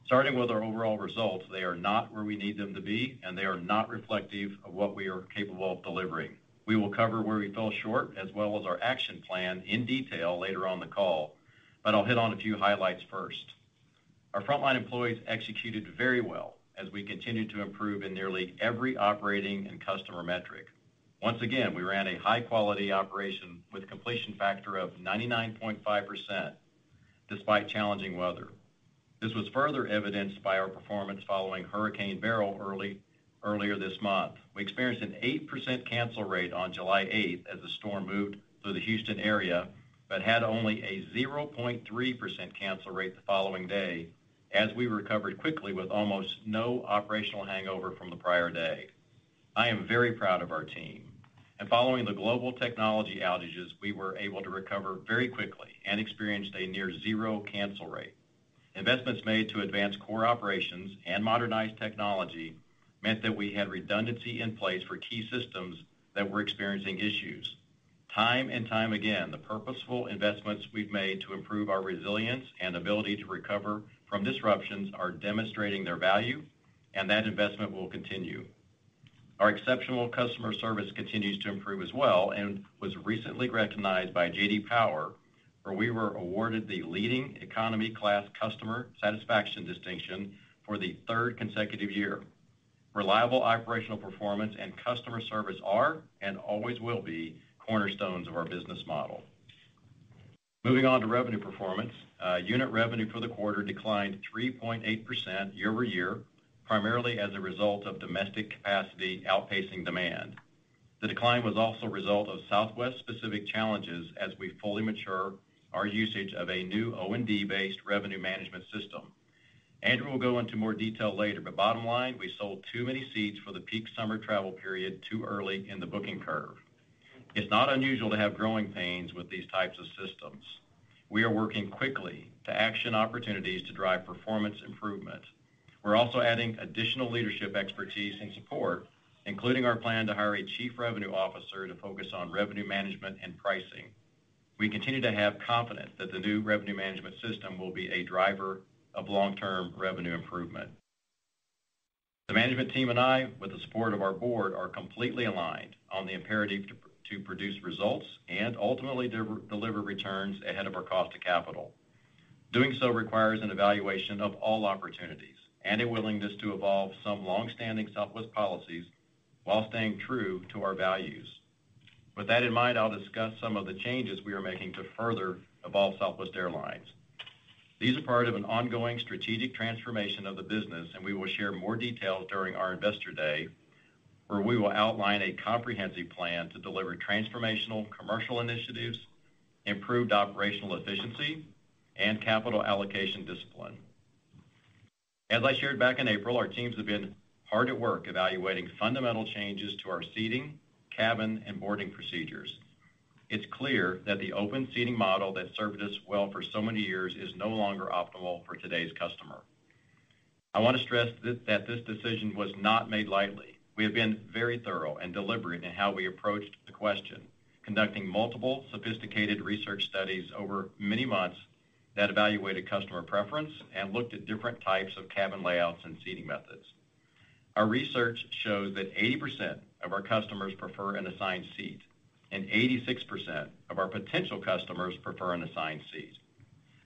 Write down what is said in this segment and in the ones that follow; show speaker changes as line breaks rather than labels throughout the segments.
Starting with our overall results, they are not where we need them to be, and they are not reflective of what we are capable of delivering. We will cover where we fell short as well as our action plan in detail later on the call, but I'll hit on a few highlights first. Our frontline employees executed very well as we continued to improve in nearly every operating and customer metric. Once again, we ran a high-quality operation with completion factor of 99.5% despite challenging weather. This was further evidenced by our performance following Hurricane Beryl earlier this month. We experienced an 8% cancel rate on July 8th as the storm moved through the Houston area, but had only a 0.3% cancel rate the following day, as we recovered quickly with almost no operational hangover from the prior day. I am very proud of our team. And following the global technology outages, we were able to recover very quickly and experienced a near zero cancel rate. Investments made to advance core operations and modernize technology meant that we had redundancy in place for key systems that were experiencing issues. Time and time again, the purposeful investments we've made to improve our resilience and ability to recover from disruptions are demonstrating their value, and that investment will continue. Our exceptional customer service continues to improve as well and was recently recognized by J.D. Power, where we were awarded the leading economy class customer satisfaction distinction for the third consecutive year. Reliable operational performance and customer service are and always will be cornerstones of our business model. Moving on to revenue performance, unit revenue for the quarter declined 3.8% year over year, primarily as a result of domestic capacity outpacing demand. The decline was also a result of Southwest-specific challenges as we fully mature our usage of a new O&D-based revenue management system. Andrew will go into more detail later, but bottom line, we sold too many seats for the peak summer travel period too early in the booking curve. It's not unusual to have growing pains with these types of systems. We are working quickly to action opportunities to drive performance improvement. We're also adding additional leadership expertise and support, including our plan to hire a chief revenue officer to focus on revenue management and pricing. We continue to have confidence that the new revenue management system will be a driver of long-term revenue improvement. The management team and I, with the support of our board, are completely aligned on the imperative to produce results and ultimately deliver returns ahead of our cost of capital. Doing so requires an evaluation of all opportunities and a willingness to evolve some long-standing Southwest policies while staying true to our values. With that in mind, I'll discuss some of the changes we are making to further evolve Southwest Airlines. These are part of an ongoing strategic transformation of the business, and we will share more details during our Investor Day, where we will outline a comprehensive plan to deliver transformational commercial initiatives, improved operational efficiency, and capital allocation discipline. As I shared back in April, our teams have been hard at work evaluating fundamental changes to our seating, cabin, and boarding procedures. It's clear that the open seating model that served us well for so many years is no longer optimal for today's customer. I want to stress that this decision was not made lightly. We have been very thorough and deliberate in how we approached the question, conducting multiple sophisticated research studies over many months that evaluated customer preference and looked at different types of cabin layouts and seating methods. Our research shows that 80% of our customers prefer an assigned seat, and 86% of our potential customers prefer an assigned seat.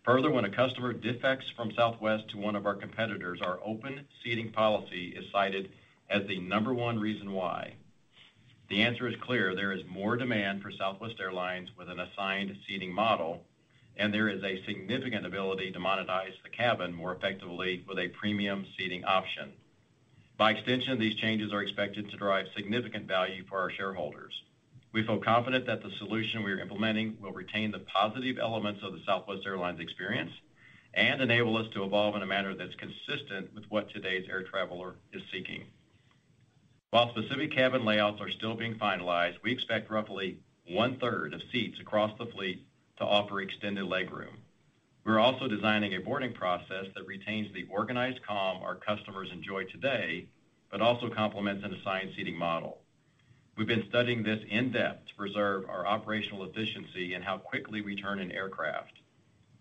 Further, when a customer defects from Southwest to one of our competitors, our open seating policy is cited as the number one reason why. The answer is clear. There is more demand for Southwest Airlines with an assigned seating model, and there is a significant ability to monetize the cabin more effectively with a premium seating option. By extension, these changes are expected to drive significant value for our shareholders. We feel confident that the solution we are implementing will retain the positive elements of the Southwest Airlines experience and enable us to evolve in a manner that's consistent with what today's air traveler is seeking. While specific cabin layouts are still being finalized, we expect roughly 1/3 of seats across the fleet to offer extended legroom. We're also designing a boarding process that retains the organized calm our customers enjoy today, but also complements an assigned seating model. We've been studying this in depth to preserve our operational efficiency and how quickly we turn an aircraft.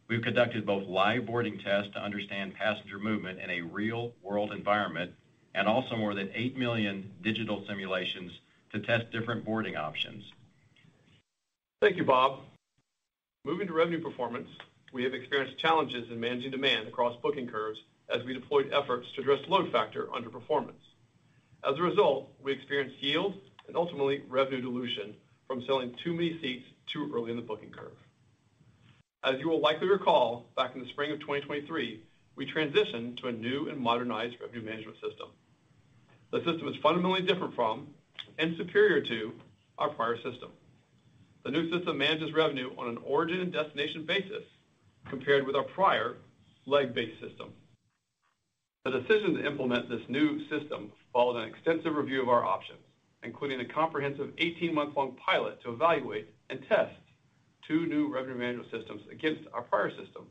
We've conducted both live boarding tests to understand passenger movement in a real-world environment and also more than 8 million digital simulations to test different boarding options.
Thank you, Bob. Moving to revenue performance, we have experienced challenges in managing demand across booking curves as we deployed efforts to address load factor underperformance. As a result, we experienced yield and ultimately revenue dilution from selling too many seats too early in the booking curve. As you will likely recall, back in the spring of 2023, we transitioned to a new and modernized revenue management system. The system is fundamentally different from and superior to our prior system. The new system manages revenue on an origin and destination basis compared with our prior leg-based system. The decision to implement this new system followed an extensive review of our options, including a comprehensive 18-month-long pilot to evaluate and test 2 new revenue management systems against our prior system.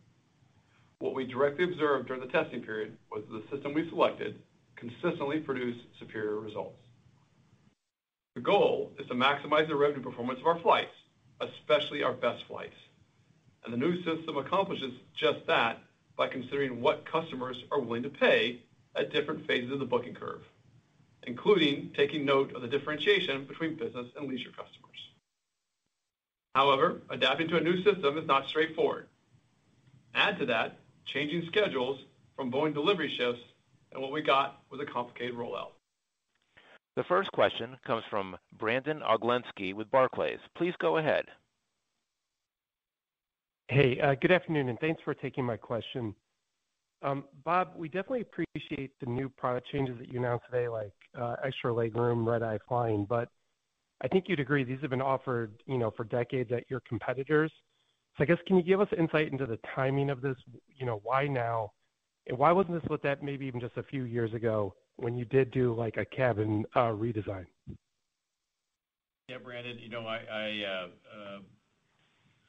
What we directly observed during the testing period was that the system we selected consistently produced superior results. The goal is to maximize the revenue performance of our flights, especially our best flights. And the new system accomplishes just that by considering what customers are willing to pay at different phases of the booking curve, including taking note of the differentiation between business and leisure customers. However, adapting to a new system is not straightforward. Add to that changing schedules from Boeing delivery shifts, and what we got was a complicated rollout.
The first question comes from Brandon Oglenski with Barclays. Please go ahead.
Hey, good afternoon, and thanks for taking my question. Bob, we definitely appreciate the new product changes that you announced today, like extra legroom, red-eye flying, but I think you'd agree these have been offered, for decades at your competitors. So I guess, can you give us insight into the timing of this? Why now? And why wasn't this looked at maybe even just a few years ago when you did do like a cabin redesign?
Yeah, Brandon,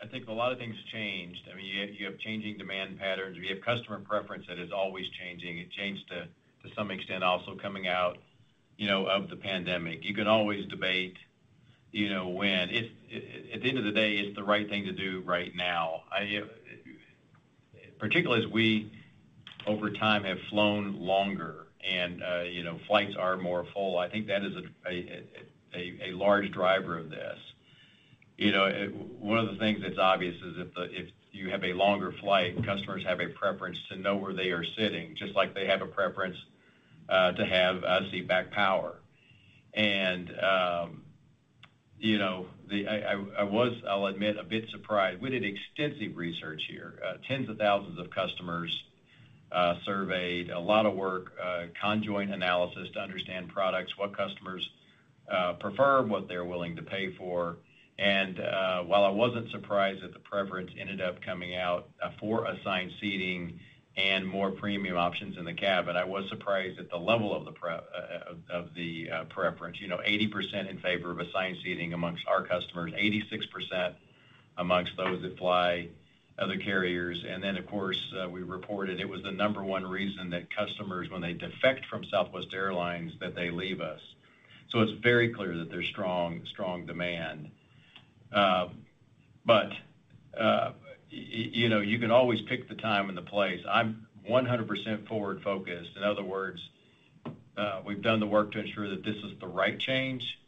I think a lot of things changed. I mean, you have changing demand patterns. You have customer preference that is always changing. It changed to some extent also coming out, of the pandemic. You can always debate, when. At the end of the day, it's the right thing to do right now. Particularly as we, over time, have flown longer and, flights are more full. I think that is a large driver of this. One of the things that's obvious is if you have a longer flight, customers have a preference to know where they are sitting, just like they have a preference to have seat back power. And I'll admit, a bit surprised. We did extensive research here, tens of thousands of customers surveyed, a lot of work, conjoint analysis to understand products, what customers prefer, what they're willing to pay for. And while I wasn't surprised that the preference ended up coming out for assigned seating and more premium options in the cabin, I was surprised at the level of the preference. 80% in favor of assigned seating amongst our customers, 86% amongst those that fly other carriers. And then, of course, we reported it was the number one reason that customers, when they defect from Southwest Airlines, that they leave us. So it's very clear that there's strong demand. But you can always pick the time and the place. I'm 100% forward focused. In other words, we've done the work to ensure that this is the right change.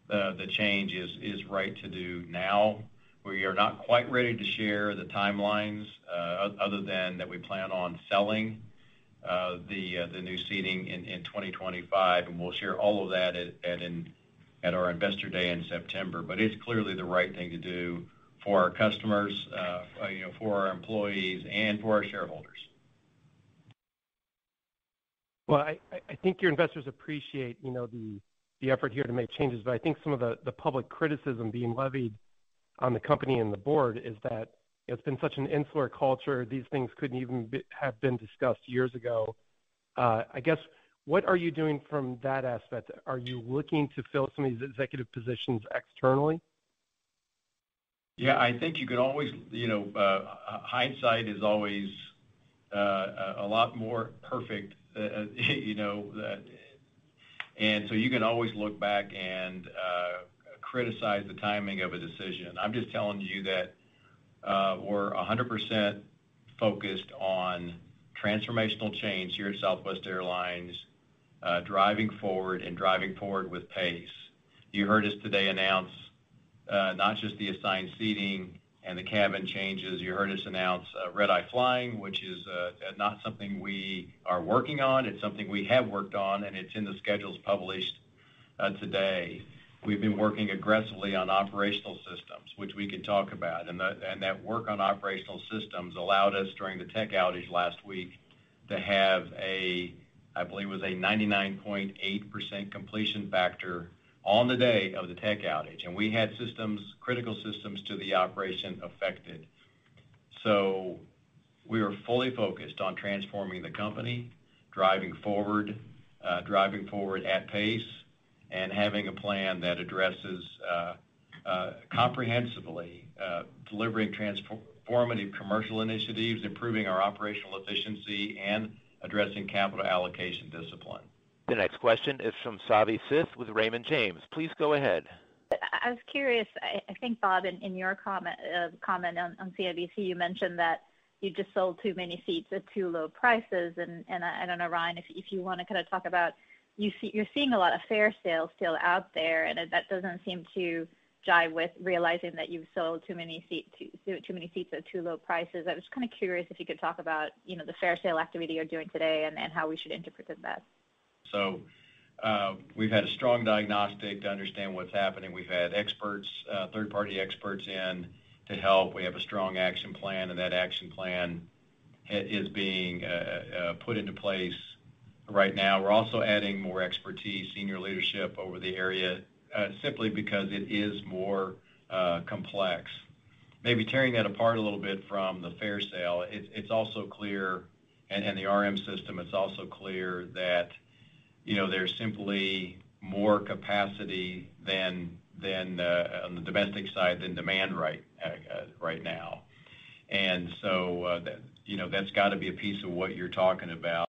The change is right to do now. We are not quite ready to share the timelines, other than that we plan on selling the new seating in 2025, and we'll share all of that at our Investor Day in September. But it's clearly the right thing to do for our customers, for our employees, and for our shareholders.
Well, I think your investors appreciate, the effort here to make changes, but I think some of the public criticism being levied on the company and the board is that it's been such an insular culture. These things couldn't even have been discussed years ago. I guess, what are you doing from that aspect? Are you looking to fill some of these executive positions externally?
Yeah, I think you can always, hindsight is always a lot more perfect, and so you can always look back and criticize the timing of a decision. I'm just telling you that we're 100% focused on transformational change here at Southwest Airlines, driving forward with pace. You heard us today announce not just the assigned seating and the cabin changes. You heard us announce red-eye flying, which is not something we are working on. It's something we have worked on, and it's in the schedules published today. We've been working aggressively on operational systems, which we can talk about. And that work on operational systems allowed us during the tech outage last week to have I believe it was a 99.8% completion factor on the day of the tech outage. And we had critical systems to the operation affected. So we are fully focused on transforming the company, driving forward at pace, and having a plan that addresses comprehensively delivering transformative commercial initiatives, improving our operational efficiency, and addressing capital allocation discipline.
The next question is from Savi Syth with Raymond James. Please go ahead.
I was curious, I think, Bob, in your comment on CNBC, you mentioned that you just sold too many seats at too low prices. And I don't know, Ryan, if you want to kind of talk about, you're seeing a lot of fare sales still out there, and that doesn't seem to jive with realizing that you've sold too many seats at too low prices. I was kind of curious if you could talk about, the fare sale activity you're doing today and how we should interpret that.
So we've had a strong diagnostic to understand what's happening. We've had experts, third-party experts in to help. We have a strong action plan, and that action plan is being put into place right now. We're also adding more expertise, senior leadership over the area, simply because it is more complex. Maybe tearing that apart a little bit from the fare sale, it's also clear, and the RM system, it's also clear that there's simply more capacity than on the domestic side than demand right now, and so that's got to be a piece of what you're talking about.